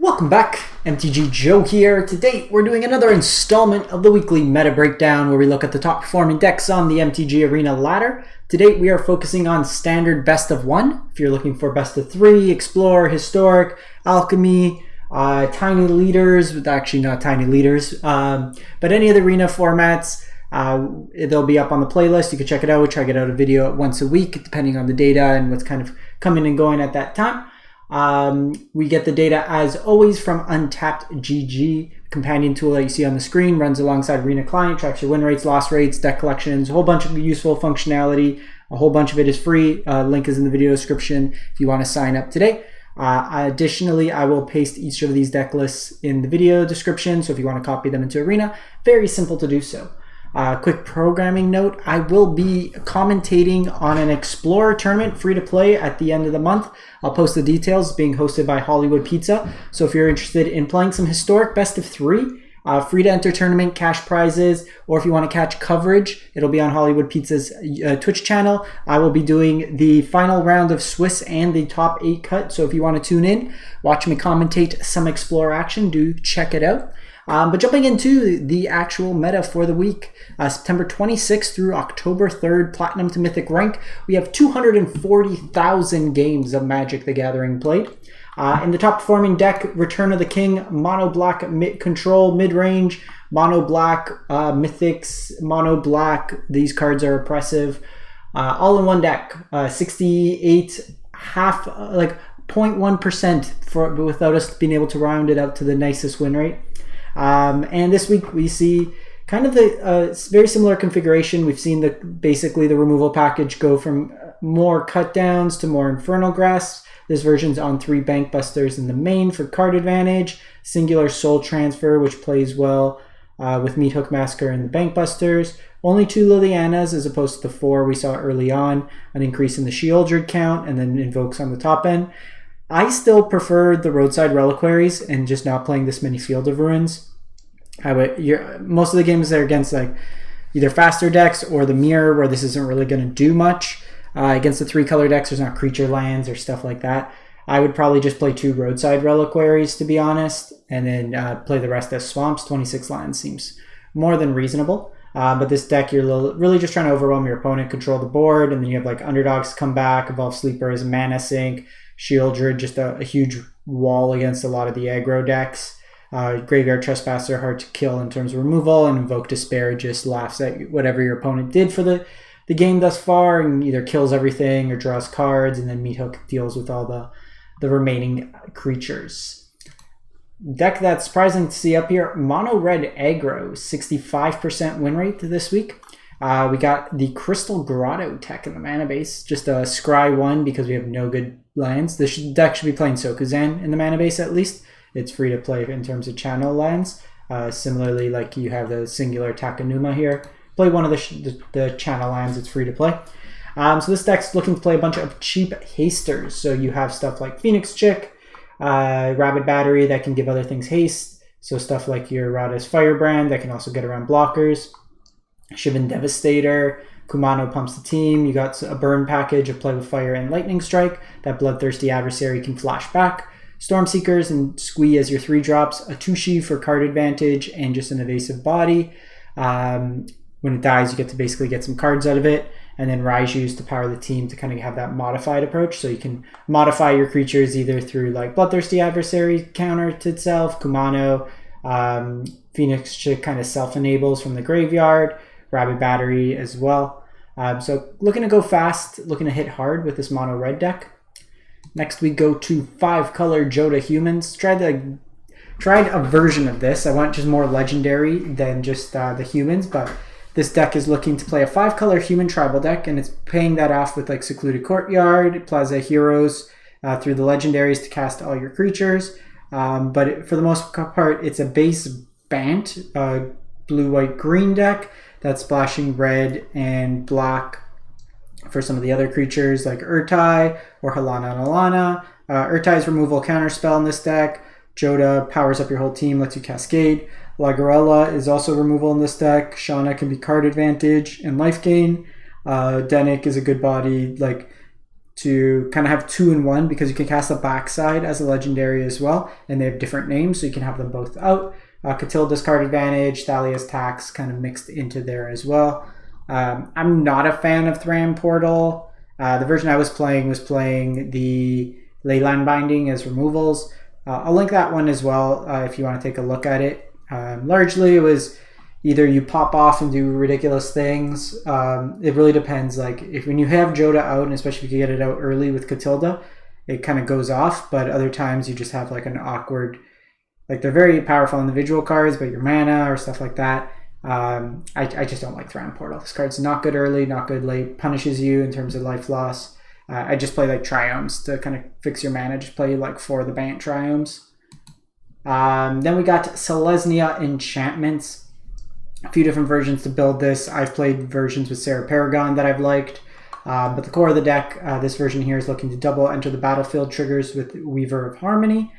Welcome back, MTG Joe here. Today we're doing another installment of the weekly meta breakdown where we look at the top performing decks on the MTG Arena ladder. Today we are focusing on standard best of one. If you're looking for best of three, explore, historic, alchemy, tiny leaders, actually not tiny leaders, but any of the arena formats, they'll be up on the playlist. You can check it out. We try to get out a video once a week depending on the data and what's kind of coming and going at that time. We get the data as always from Untapped GG, companion tool that you see on the screen, runs alongside Arena Client, tracks your win rates, loss rates, deck collections, a whole bunch of useful functionality. A whole bunch of it is free. Link is in the video description if you want to sign up today. Additionally, I will paste each of these deck lists in the video description, so if you want to copy them into Arena, very simple to do so. Quick programming note, I will be commentating on an Explorer tournament free to play at the end of the month. I'll post the details, being hosted by Hollywood Pizza. So if you're interested in playing some historic best of three, free to enter tournament, cash prizes, or if you want to catch coverage, it'll be on Hollywood Pizza's Twitch channel. I will be doing the final round of Swiss and the top 8 cut. So if you want to tune in, watch me commentate some Explorer action, do check it out. But jumping into the actual meta for the week, September 26th through October 3rd, Platinum to Mythic rank, we have 240,000 games of Magic the Gathering played. In the top performing deck, Return of the King, Monoblock Control Midrange, Monoblock Mythics, Monoblock, these cards are oppressive. All in one deck, 68, half, like 0.1% without us being able to round it up to the nicest win rate. And this week we see kind of the very similar configuration. We've seen basically the removal package go from more cut downs to more Infernal Grasps. This version's on 3 Bank Busters in the main for card advantage, singular Soul Transfer, which plays well with Meat Hook Massacre and the Bank Busters. Only 2 Lilianas as opposed to the 4 we saw early on, an increase in the Shieldred count, and then Invokes on the top end. I still prefer the Roadside Reliquaries and just not playing this many Field of Ruins. Most of the games are against like either faster decks or the Mirror, where this isn't really going to do much. Against the 3-color decks, there's not creature lands or stuff like that. I would probably just play 2 Roadside Reliquaries, to be honest, and then play the rest as Swamps. 26 lands seems more than reasonable. But this deck, you're really just trying to overwhelm your opponent, control the board, and then you have like Underdogs come back, Evolve Sleepers, Mana Sink, Shieldred, just a huge wall against a lot of the aggro decks. Graveyard Trespasser, hard to kill in terms of removal, and Invoke Despair just laughs at whatever your opponent did for the game thus far and either kills everything or draws cards, and then Meat Hook deals with all the remaining creatures. Deck that's surprising to see up here, Mono Red Aggro, 65% win rate this week. We got the Crystal Grotto tech in the mana base, just a Scry 1 because we have no good lands. This deck should be playing Sokuzan in the mana base at least. It's free to play in terms of channel lands. Similarly, like you have the singular Takanuma here. Play one of the channel lands, it's free to play. So this deck's looking to play a bunch of cheap hasters. So you have stuff like Phoenix Chick, Rabid Battery that can give other things haste. So stuff like your Radha's Firebrand that can also get around blockers. Shivan Devastator, Kumano pumps the team. You got a burn package of play with Fire and Lightning Strike. That Bloodthirsty Adversary can flash back. Storm Seekers and Squee as your 3 drops. A Tushi for card advantage and just an Evasive Body. When it dies, you get to basically get some cards out of it. And then Raiju's to power the team to kind of have that modified approach. So you can modify your creatures either through like Bloodthirsty Adversary counter to itself, Kumano, Phoenix Chick kind of self-enables from the graveyard, Rabid Battery as well. So looking to go fast, looking to hit hard with this mono red deck. Next we go to 5-color Jodah Humans. Tried a version of this. I want just more legendary than just the humans, but this deck is looking to play a 5-color human tribal deck, and it's paying that off with like Secluded Courtyard, Plaza Heroes through the legendaries to cast all your creatures. But for the most part, it's a base Bant, blue, white, green deck that's splashing red and black for some of the other creatures like Urtai or Halana and Alana. Urtai's removal counterspell in this deck. Jodah powers up your whole team, lets you cascade. Lagarella is also removal in this deck. Shauna can be card advantage and life gain. Denick is a good body, like to kind of have 2-in-1 because you can cast the backside as a legendary as well, and they have different names, so you can have them both out. Catilda's card advantage, Thalia's tax kind of mixed into there as well. I'm not a fan of Thram Portal. The version I was playing the Leyline Binding as removals. I'll link that one as well if you want to take a look at it. Largely it was either you pop off and do ridiculous things. It really depends. Like when you have Jodah out, and especially if you get it out early with Catilda, it kind of goes off. But other times you just have like an awkward, like they're very powerful individual cards, but your mana or stuff like that. I just don't like Thram Portal. This card's not good early, not good late. Punishes you in terms of life loss. I just play like Triomes to kind of fix your mana. Just play like 4 of the Bant Triomes. Then we got Selesnya Enchantments. A few different versions to build this. I've played versions with Sarah Paragon that I've liked. But the core of the deck, this version here is looking to double enter the battlefield triggers with Weaver of Harmony.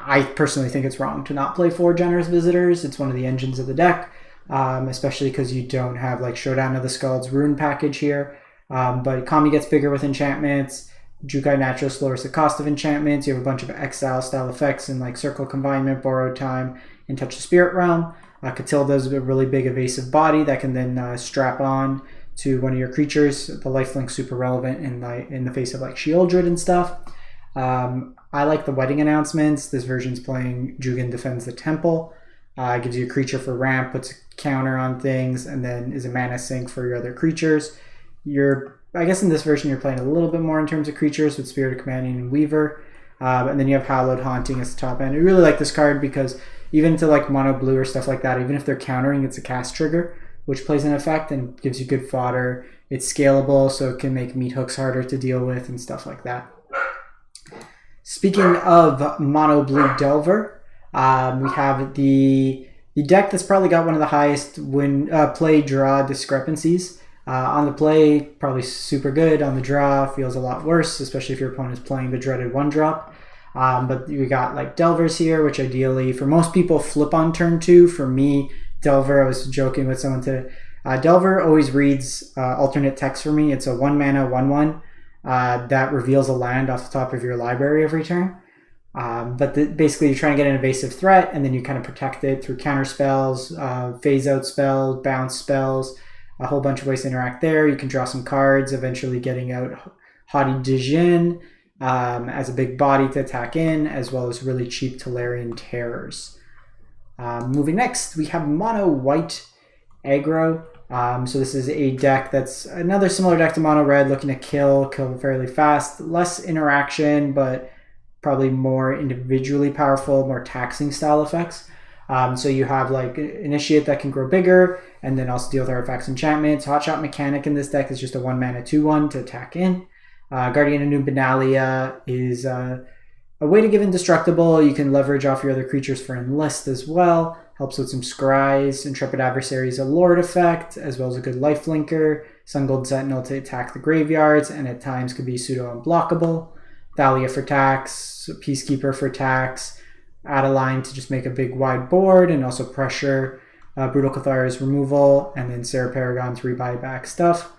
I personally think it's wrong to not play 4 Generous Visitors. It's one of the engines of the deck, especially because you don't have like Showdown of the Skalds Rune package here. But Kami gets bigger with enchantments. Jukai Naturalist lowers the cost of enchantments. You have a bunch of exile style effects and like Circle Confinement, Borrowed Time, and Touch the Spirit Realm. Catilda is a really big evasive body that can then strap on to one of your creatures. The lifelink super relevant in the face of like Shieldred and stuff. I like the Wedding Announcements. This version's playing Jugan Defends the Temple. Gives you a creature for ramp, puts a counter on things, and then is a mana sink for your other creatures. I guess in this version you're playing a little bit more in terms of creatures with Spirit of Companion and Weaver. And then you have Hallowed Haunting as the top end. I really like this card because even to like mono blue or stuff like that, even if they're countering, it's a cast trigger, which plays an effect and gives you good fodder. It's scalable, so it can make meat hooks harder to deal with and stuff like that. Speaking of mono blue Delver, we have the deck that's probably got one of the highest play draw discrepancies. On the play, probably super good. On the draw, feels a lot worse, especially if your opponent's playing the dreaded 1-drop. But we got like Delvers here, which ideally for most people flip on turn 2. For me, Delver, I was joking with someone today. Delver always reads alternate text for me. It's a 1-mana 1/1 that reveals a land off the top of your library every turn. But basically you're trying to get an evasive threat, and then you kind of protect it through counter spells, phase out spells, bounce spells, a whole bunch of ways to interact there. You can draw some cards, eventually getting out Haughty Dijin as a big body to attack in, as well as really cheap Tolarian Terrors. Moving next, we have Mono White Aggro. So this is a deck that's another similar deck to Mono Red, looking to kill fairly fast, less interaction, but probably more individually powerful, more taxing style effects. So you have like Initiate that can grow bigger, and then also deal with artifacts, enchantments. Hotshot Mechanic in this deck is just a 1-mana 2/1 to attack in. Guardian of New Benalia is a way to give Indestructible. You can leverage off your other creatures for Enlist as well. Helps with some scries. Intrepid Adversary is a Lord effect, as well as a good lifelinker. Sun Gold Sentinel to attack the graveyards, and at times could be pseudo unblockable. Thalia for tax, Peacekeeper for tax. Adeline to just make a big wide board and also pressure. Brutal Cathara's removal, and then Sarah Paragon 3 buyback stuff.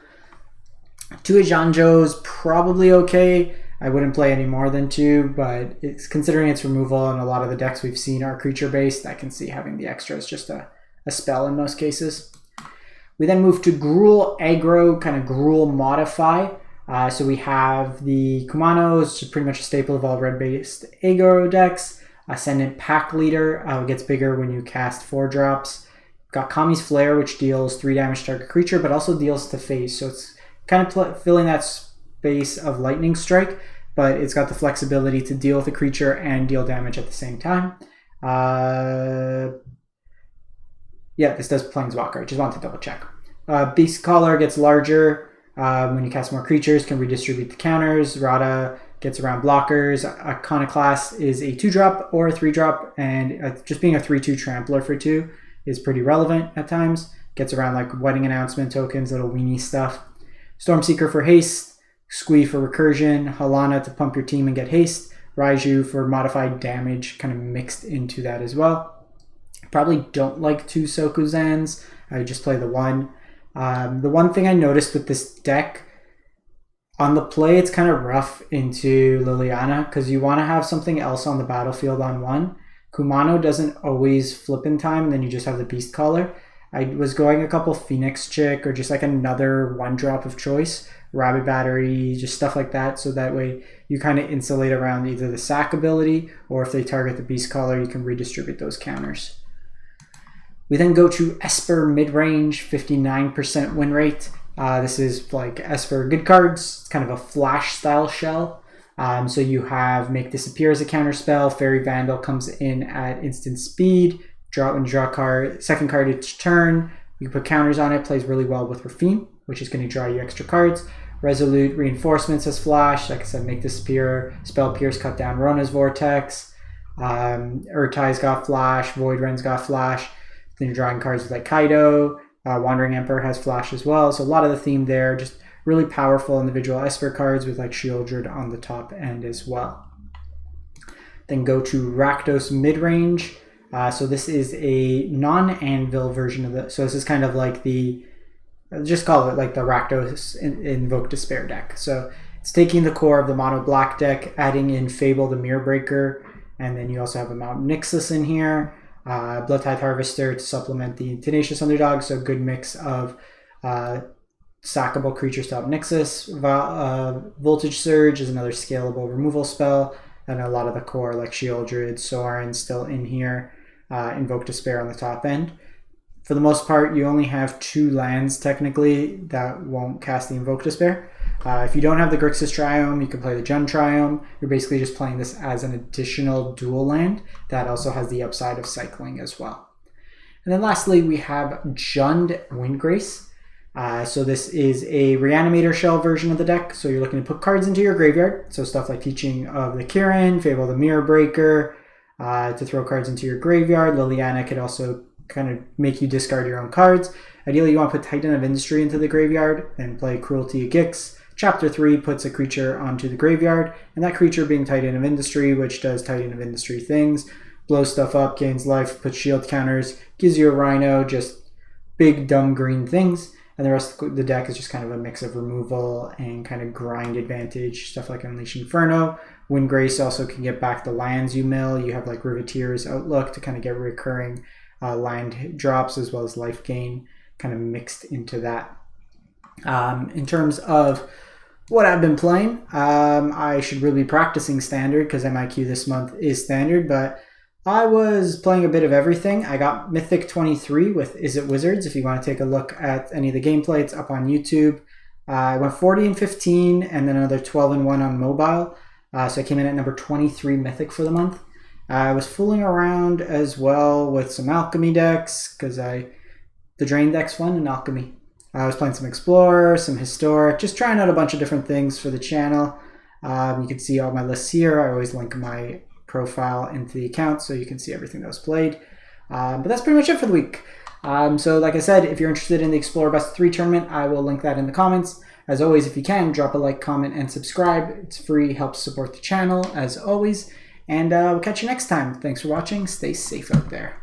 Two Janjo's probably okay. I wouldn't play any more than 2, but it's considering its removal, and a lot of the decks we've seen are creature based. I can see having the extra as just a spell in most cases. We then move to Gruul Aggro, kind of Gruul modify. So we have the Kumanos, which is pretty much a staple of all red-based aggro decks. Ascendant Pack Leader gets bigger when you cast 4-drops. Got Kami's Flare, which deals 3 damage to target creature, but also deals to face. So it's kind of filling that space of Lightning Strike, but it's got the flexibility to deal with a creature and deal damage at the same time. Yeah, this does Planeswalker. I just want to double check. Beast Caller gets larger when you cast more creatures, can redistribute the counters. Rada gets around blockers. Iconoclast is a 2-drop or a 3-drop, and just being a 3/2 trampler for 2 is pretty relevant at times. Gets around like Wedding Announcement tokens, little weenie stuff. Stormseeker for haste. Squee for recursion. Halana to pump your team and get haste. Raiju for modified damage, kind of mixed into that as well. Probably don't like 2 Sokuzans. I just play the 1. The one thing I noticed with this deck, On the play, it's kind of rough into Liliana because you want to have something else on the battlefield on one. Kumano doesn't always flip in time, and then you just have the Beast Caller. I was going a couple Phoenix Chick or just like another one drop of choice, Rabbit Battery, just stuff like that, so that way you kind of insulate around either the sack ability or if they target the Beast Caller, you can redistribute those counters. We then go to Esper Midrange, 59% win rate. This is like Esper good cards. It's kind of a flash style shell. So you have Make Disappear as a counter spell. Fairy Vandal comes in at instant speed. When you draw a card, second card each turn. You can put counters on it. Plays really well with Rafine, which is going to draw you extra cards. Resolute Reinforcements has flash. Like I said, Make Disappear. Spell Pierce, cut down Rona's Vortex. Urtai's got flash. Void Ren's got flash. Then you're drawing cards like Kaido. Wandering Emperor has flash as well. So a lot of the theme there. Just really powerful individual Esper cards with like Shieldred on the top end as well. Then go to Rakdos Midrange. So this is a non-anvil version of so this is kind of like the, just call it like the Rakdos Invoke Despair deck. So it's taking the core of the Monoblock deck, adding in Fable the Mirror Breaker, and then you also have a Mount Nixus in here. Bloodtithe Harvester to supplement the Tenacious Underdog, so good mix of sackable creatures to help Nixus. Voltage Surge is another scalable removal spell, and a lot of the core like Shieldred, Sorin still in here. Invoke Despair on the top end. For the most part, you only have 2 lands technically that won't cast the Invoke Despair. If you don't have the Grixis Triome, you can play the Jund Triome. You're basically just playing this as an additional dual land that also has the upside of cycling as well. And then lastly, we have Jund Windgrace. So this is a Reanimator Shell version of the deck. So you're looking to put cards into your graveyard. So stuff like Teaching of the Kirin, Fable the Mirror Breaker, to throw cards into your graveyard. Liliana could also kind of make you discard your own cards. Ideally, you want to put Titan of Industry into the graveyard and play Cruelty of Gix. Chapter 3 puts a creature onto the graveyard, and that creature being Titan of Industry, which does Titan of Industry things, blows stuff up, gains life, puts shield counters, gives you a Rhino, just big dumb green things, and the rest of the deck is just kind of a mix of removal and kind of grind advantage, stuff like Unleash Inferno. Windgrace also can get back the lands you mill. You have like Riveteer's Outlook to kind of get recurring land drops as well as life gain kind of mixed into that. In terms of what I've been playing, I should really be practicing Standard because MIQ this month is Standard, but I was playing a bit of everything. I got Mythic 23 with Is It Wizards. If you want to take a look at any of the gameplay, it's up on YouTube. I went 40-15 and then another 12-1 on mobile. So I came in at number 23 Mythic for the month. I was fooling around as well with some Alchemy decks because the Drain deck's fun in Alchemy. I was playing some Explorer, some Historic, just trying out a bunch of different things for the channel. You can see all my lists here. I always link my profile into the account so you can see everything that was played. But that's pretty much it for the week. So like I said, if you're interested in the Explorer Best of 3 tournament, I will link that in the comments. As always, if you can, drop a like, comment, and subscribe. It's free, helps support the channel, as always. And we'll catch you next time. Thanks for watching. Stay safe out there.